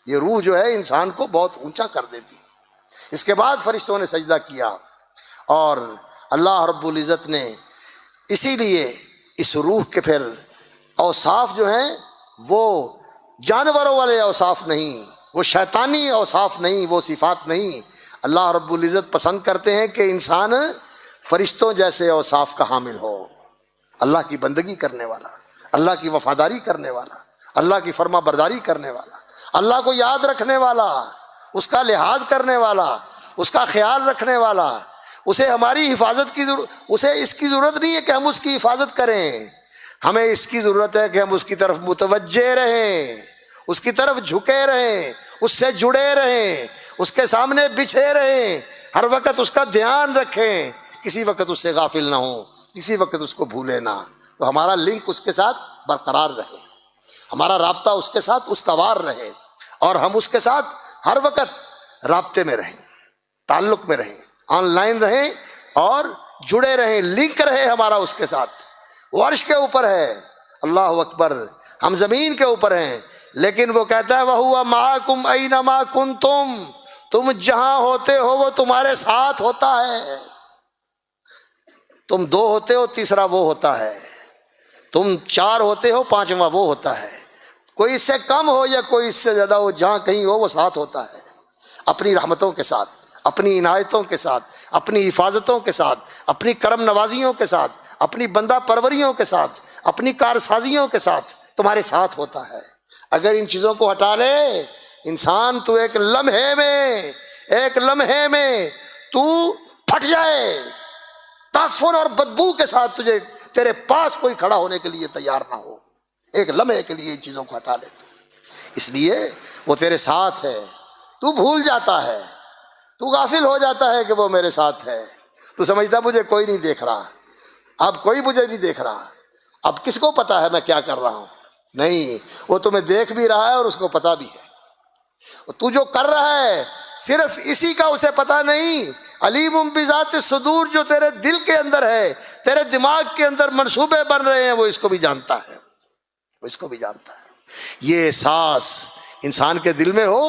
یہ روح جو ہے انسان کو بہت اونچا کر دیتی ہے۔ اس کے بعد فرشتوں نے سجدہ کیا، اور اللہ رب العزت نے اسی لیے اس روح کے پھر اوصاف جو ہیں وہ جانوروں والے اوصاف نہیں، وہ شیطانی اوصاف نہیں، وہ صفات نہیں۔ اللہ رب العزت پسند کرتے ہیں کہ انسان فرشتوں جیسے اوصاف کا حامل ہو، اللہ کی بندگی کرنے والا، اللہ کی وفاداری کرنے والا، اللہ کی فرما برداری کرنے والا، اللہ کو یاد رکھنے والا، اس کا لحاظ کرنے والا، اس کا خیال رکھنے والا۔ اسے ہماری حفاظت کی اسے اس کی ضرورت نہیں ہے کہ ہم اس کی حفاظت کریں، ہمیں اس کی ضرورت ہے کہ ہم اس کی طرف متوجہ رہیں، اس کی طرف جھکے رہیں، اس سے جڑے رہیں، اس کے سامنے بچھے رہیں، ہر وقت اس کا دھیان رکھیں، کسی وقت اس سے غافل نہ ہوں، کسی وقت اس کو بھولے نہ، تو ہمارا لنک اس کے ساتھ برقرار رہے، ہمارا رابطہ اس کے ساتھ استوار رہے، اور ہم اس کے ساتھ ہر وقت رابطے میں رہیں، تعلق میں رہیں، آن لائن رہیں اور جڑے رہیں، لنک رہے ہمارا اس کے ساتھ۔ وہ عرش کے اوپر ہے، اللہ اکبر، ہم زمین کے اوپر ہیں، لیکن وہ کہتا ہے وَهُوَ مَعَكُمْ أَيْنَمَا كُنْتُمْ، تم جہاں ہوتے ہو وہ تمہارے ساتھ ہوتا ہے۔ تم دو ہوتے ہو، تیسرا وہ ہوتا ہے، تم چار ہوتے ہو، پانچواں وہ ہوتا ہے، کوئی اس سے کم ہو یا کوئی اس سے زیادہ ہو، جہاں کہیں ہو وہ ساتھ ہوتا ہے، اپنی رحمتوں کے ساتھ، اپنی عنایتوں کے ساتھ، اپنی حفاظتوں کے ساتھ، اپنی کرم نوازیوں کے ساتھ، اپنی بندہ پروریوں کے ساتھ، اپنی کارسازیوں کے ساتھ تمہارے ساتھ ہوتا ہے۔ اگر ان چیزوں کو ہٹا لے انسان، تو ایک لمحے میں تو پھٹ جائے، تعفن اور بدبو کے ساتھ تیرے پاس کوئی کھڑا ہونے کے لیے تیار نہ ہو، ایک لمحے کے لیے ان چیزوں کو ہٹا لے تو۔ اس لیے وہ تیرے ساتھ ہے، تو بھول جاتا ہے، تو غافل ہو جاتا ہے کہ وہ میرے ساتھ ہے، تو سمجھتا مجھے کوئی نہیں دیکھ رہا، اب کوئی مجھے نہیں دیکھ رہا، اب کس کو پتا ہے میں کیا کر رہا ہوں؟ نہیں، وہ تمہیں دیکھ بھی رہا ہے اور اس کو پتا بھی ہے، تو جو کر رہا ہے صرف اسی کا اسے پتا نہیں، علیم بذات الصدور، جو تیرے دل کے اندر ہے، تیرے دماغ کے اندر منصوبے بن رہے ہیں، وہ اس کو بھی جانتا ہے، وہ اس کو بھی جانتا ہے۔ یہ احساس انسان کے دل میں ہو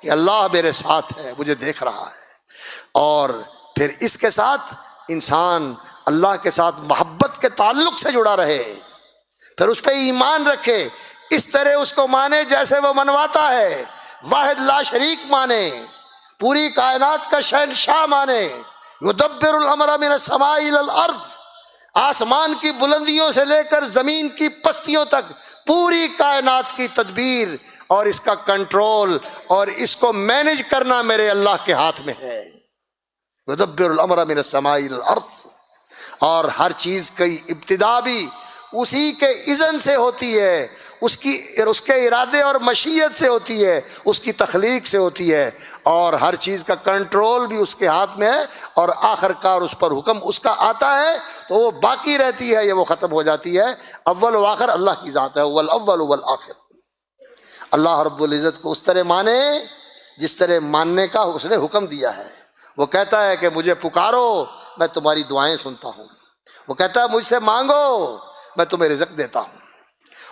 کہ اللہ میرے ساتھ ہے، مجھے دیکھ رہا ہے، اور پھر اس کے ساتھ انسان اللہ کے ساتھ محبت کے تعلق سے جڑا رہے، پھر اس پہ ایمان رکھے، اس طرح اس کو مانے جیسے وہ منواتا ہے، واحد لا شریک مانے، پوری کائنات کا شہنشاہ مانے، یدبر الامر من السماء الى الارض، آسمان کی بلندیوں سے لے کر زمین کی پستیوں تک پوری کائنات کی تدبیر اور اس کا کنٹرول اور اس کو مینج کرنا میرے اللہ کے ہاتھ میں ہے۔ یدبر الامر من السماء الى الارض، اور ہر چیز کی ابتدا بھی اسی کے اذن سے ہوتی ہے، اس کے ارادے اور مشیت سے ہوتی ہے، اس کی تخلیق سے ہوتی ہے، اور ہر چیز کا کنٹرول بھی اس کے ہاتھ میں ہے، اور آخر کار اس پر حکم اس کا آتا ہے تو وہ باقی رہتی ہے یا وہ ختم ہو جاتی ہے۔ اول و آخر اللہ کی ذات ہے، والاول والآخر۔ اللہ رب العزت کو اس طرح مانے جس طرح ماننے کا اس نے حکم دیا ہے۔ وہ کہتا ہے کہ مجھے پکارو میں تمہاری دعائیں سنتا ہوں، وہ کہتا ہے مجھ سے مانگو میں تمہیں رزق دیتا ہوں،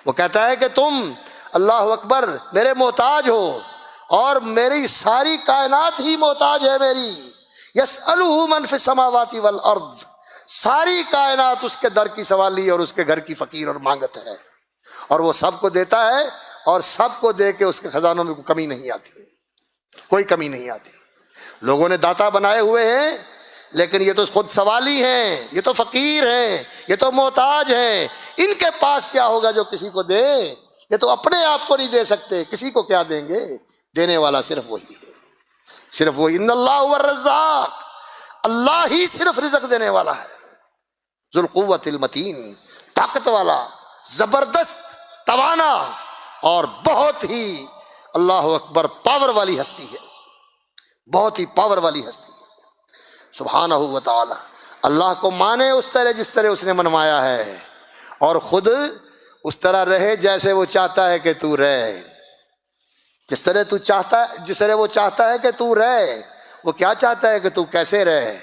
وہ کہتا ہے کہ تم اللہ اکبر میرے محتاج ہو، اور میری ساری کائنات ہی محتاج ہے میری۔ یسألہ من فی السماوات والارض، ساری کائنات اس کے در کی سوالی اور اس کے گھر کی فقیر اور مانگت ہے، اور وہ سب کو دیتا ہے، اور سب کو دے کے اس کے خزانوں میں کوئی کمی نہیں آتی، کوئی کمی نہیں آتی۔ لوگوں نے داتا بنائے ہوئے ہیں، لیکن یہ تو خود سوالی ہیں، یہ تو فقیر ہیں، یہ تو محتاج ہیں، ان کے پاس کیا ہوگا جو کسی کو دے؟ یہ تو اپنے آپ کو نہیں دے سکتے، کسی کو کیا دیں گے؟ دینے والا صرف وہی ہے، صرف وہی۔ ان اللہ هو الرزاق، اللہ ہی صرف رزق دینے والا ہے، ذو القوت المتین، طاقت والا، زبردست، توانا، اور بہت ہی اللہ اکبر پاور والی ہستی ہے، بہت ہی پاور والی ہستی ہے سبحانہ و تعالی۔ اللہ کو مانے اس طرح جس طرح اس نے منوایا ہے، اور خود اس طرح رہے جیسے وہ چاہتا ہے کہ تو رہے، جس طرح وہ چاہتا ہے کہ تو رہے۔ وہ کیا چاہتا ہے کہ تو کیسے رہے؟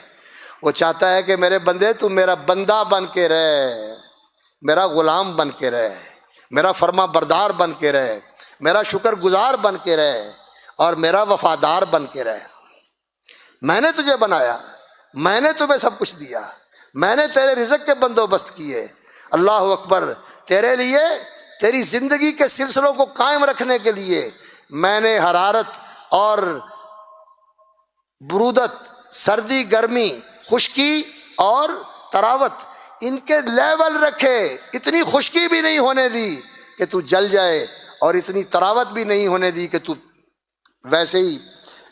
وہ چاہتا ہے کہ میرے بندے تو میرا بندہ بن کے رہے، میرا غلام بن کے رہے، میرا فرما بردار بن کے رہے، میرا شکر گزار بن کے رہے اور میرا وفادار بن کے رہے۔ میں نے تجھے بنایا، میں نے تمہیں سب کچھ دیا، میں نے تیرے رزق کے بندوبست کیے۔ اللہ اکبر، تیرے لیے تیری زندگی کے سلسلوں کو قائم رکھنے کے لیے میں نے حرارت اور برودت، سردی گرمی، خشکی اور تراوت، ان کے لیول رکھے۔ اتنی خشکی بھی نہیں ہونے دی کہ تو جل جائے اور اتنی تراوت بھی نہیں ہونے دی کہ تو ویسے ہی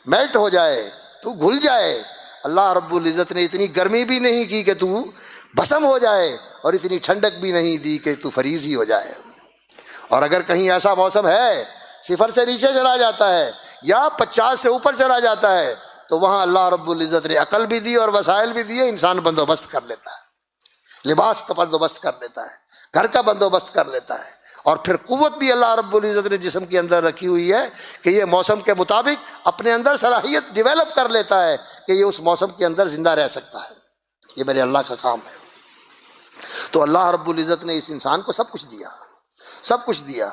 میلٹ ہو جائے، تو گھل جائے۔ اللہ رب العزت نے اتنی گرمی بھی نہیں کی کہ تو بھسم ہو جائے اور اتنی ٹھنڈک بھی نہیں دی کہ تو فریز ہی ہو جائے۔ اور اگر کہیں ایسا موسم ہے صفر سے نیچے چلا جاتا ہے یا 50 سے اوپر چلا جاتا ہے تو وہاں اللہ رب العزت نے عقل بھی دی اور وسائل بھی دیے، انسان بندوبست کر لیتا ہے، لباس کا بندوبست کر لیتا ہے، گھر کا بندوبست کر لیتا ہے، اور پھر قوت بھی اللہ رب العزت نے جسم کے اندر رکھی ہوئی ہے کہ یہ موسم کے مطابق اپنے اندر صلاحیت ڈیولپ کر لیتا ہے کہ یہ اس موسم کے اندر زندہ رہ سکتا ہے۔ یہ میرے اللہ کا کام ہے۔ تو اللہ رب العزت نے اس انسان کو سب کچھ دیا، سب کچھ دیا۔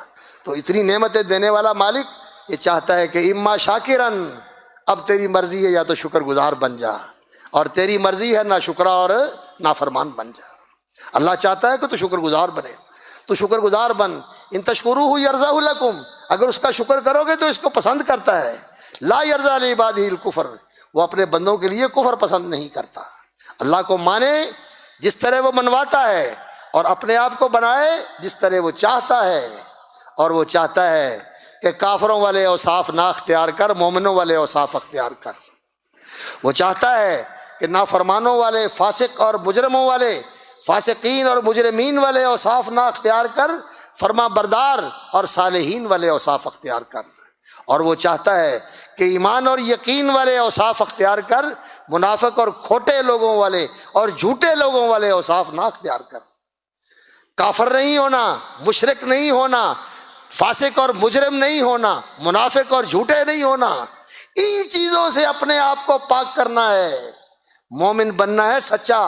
تو اتنی نعمتیں دینے والا مالک یہ چاہتا ہے کہ اما شاکرن، اب تیری مرضی ہے یا تو شکر گزار بن جا، اور تیری مرضی ہے نہ شکرا اور نافرمان بن جا۔ اللہ چاہتا ہے کہ تو شکر گزار بنے، تو شکر گزار بن۔ ان تشکروہ یرضہ لکم، اگر اس کا شکر کرو گے تو اس کو پسند کرتا ہے۔ لا یرضى لعبادہ الکفر، وہ اپنے بندوں کے لیے کفر پسند نہیں کرتا۔ اللہ کو مانے جس طرح وہ منواتا ہے، اور اپنے آپ کو بنائے جس طرح وہ چاہتا ہے، اور وہ چاہتا ہے کہ کافروں والے اوصاف نہ اختیار کر، مومنوں والے اوصاف اختیار کر۔ وہ چاہتا ہے کہ نافرمانوں والے، فاسق اور مجرموں والے، فاسقین اور مجرمین والے اوصاف نہ اختیار کر، فرما بردار اور صالحین والے اوصاف اختیار کر۔ اور وہ چاہتا ہے کہ ایمان اور یقین والے اوصاف اختیار کر، منافق اور کھوٹے لوگوں والے اور جھوٹے لوگوں والے اوصاف نہ اختیار کر۔ کافر نہیں ہونا، مشرک نہیں ہونا، فاسق اور مجرم نہیں ہونا، منافق اور جھوٹے نہیں ہونا، ان چیزوں سے اپنے آپ کو پاک کرنا ہے۔ مومن بننا ہے سچا،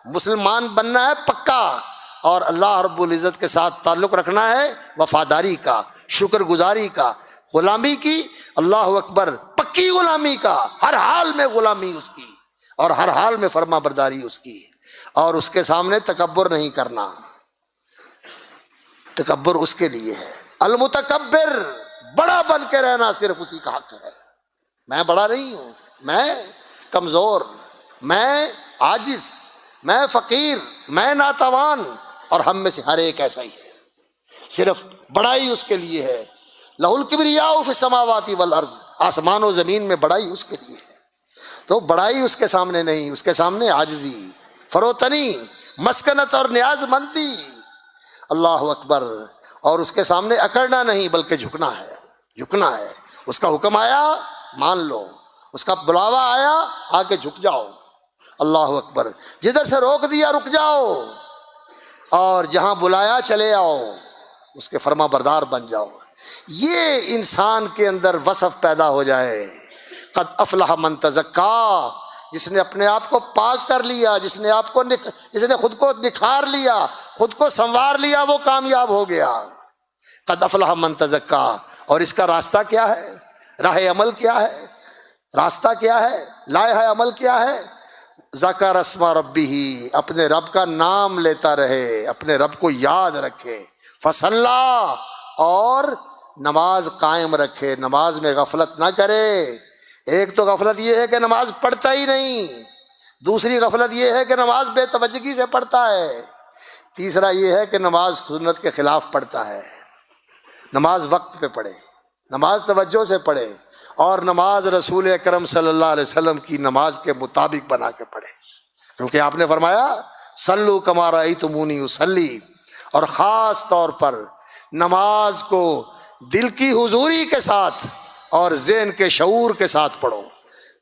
مسلمان بننا ہے پکا، اور اللہ رب العزت کے ساتھ تعلق رکھنا ہے وفاداری کا، شکر گزاری کا، غلامی کی، اللہ اکبر، پکی غلامی کا، ہر حال میں غلامی اس کی، اور ہر حال میں فرما برداری اس کی، اور اس کے سامنے تکبر نہیں کرنا۔ تکبر اس کے لیے ہے۔ المتکبر، بڑا بن کے رہنا صرف اسی کا حق ہے۔ میں بڑا نہیں ہوں، میں کمزور، میں عاجز، میں فقیر، میں ناتوان، اور ہم میں سے ہر ایک ایسا ہی ہے۔ صرف بڑائی اس کے لیے ہے۔ لہ الکبریاء فی السماوات والارض، آسمان و زمین میں بڑائی اس کے لیے ہے۔ تو بڑائی اس کے سامنے نہیں، اس کے سامنے عاجزی، فروتنی، مسکنت اور نیاز مندی، اللہ اکبر، اور اس کے سامنے اکڑنا نہیں بلکہ جھکنا ہے، جھکنا ہے۔ اس کا حکم آیا مان لو، اس کا بلاوا آیا آ کے جھک جاؤ، اللہ اکبر۔ جدھر سے روک دیا رک جاؤ، اور جہاں بلایا چلے آؤ، اس کے فرما بردار بن جاؤ۔ یہ انسان کے اندر وصف پیدا ہو جائے، قد افلح من تزکا، جس نے اپنے آپ کو پاک کر لیا، جس نے خود کو نکھار لیا، خود کو سنوار لیا، وہ کامیاب ہو گیا۔ قد افلح من تزکا، اور اس کا راستہ کیا ہے، راہ عمل کیا ہے، راستہ کیا ہے، لائحہ عمل کیا ہے؟ ذکر اسم ربہ، اپنے رب کا نام لیتا رہے، اپنے رب کو یاد رکھے، فصلی، اور نماز قائم رکھے، نماز میں غفلت نہ کرے۔ ایک تو غفلت یہ ہے کہ نماز پڑھتا ہی نہیں، دوسری غفلت یہ ہے کہ نماز بے توجہی سے پڑھتا ہے، تیسرا یہ ہے کہ نماز سنت کے خلاف پڑھتا ہے۔ نماز وقت پہ پڑھے، نماز توجہ سے پڑھے، اور نماز رسول اکرم صلی اللہ علیہ وسلم کی نماز کے مطابق بنا کے پڑھے، کیونکہ آپ نے فرمایا صلو کما رأیتمونی اصلی، اور خاص طور پر نماز کو دل کی حضوری کے ساتھ اور ذہن کے شعور کے ساتھ پڑھو۔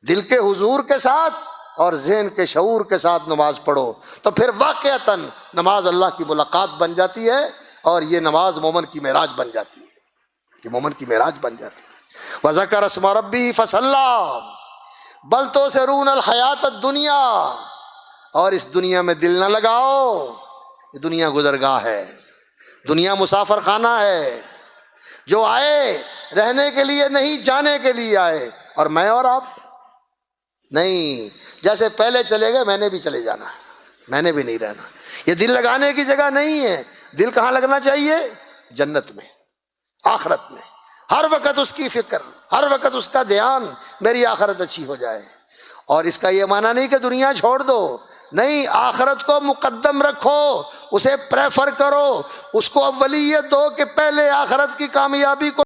دل کے حضور کے ساتھ اور ذہن کے شعور کے ساتھ نماز پڑھو، تو پھر واقعتاً نماز اللہ کی ملاقات بن جاتی ہے، اور یہ نماز مومن کی معراج بن جاتی ہے، یہ مومن کی معراج بن جاتی ہے۔ وَذَكَرَ اسْمَ رَبِّهِ فَصَلَّى بَلْ تُؤْثِرُونَ الْحَيَاةَ الدُّنْيَا، اور اس دنیا میں دل نہ لگاؤ، یہ دنیا گزرگاہ ہے، دنیا مسافر خانہ ہے، جو آئے رہنے کے لیے نہیں جانے کے لیے آئے، اور میں اور آپ نہیں، جیسے پہلے چلے گئے میں نے بھی چلے جانا ہے، میں نے بھی نہیں رہنا۔ یہ دل لگانے کی جگہ نہیں ہے، دل کہاں لگنا چاہیے؟ جنت میں، آخرت میں، ہر وقت اس کی فکر، ہر وقت اس کا دھیان، میری آخرت اچھی ہو جائے۔ اور اس کا یہ معنی نہیں کہ دنیا چھوڑ دو، نہیں، آخرت کو مقدم رکھو، اسے پریفر کرو، اس کو اولیت دو کہ پہلے آخرت کی کامیابی کو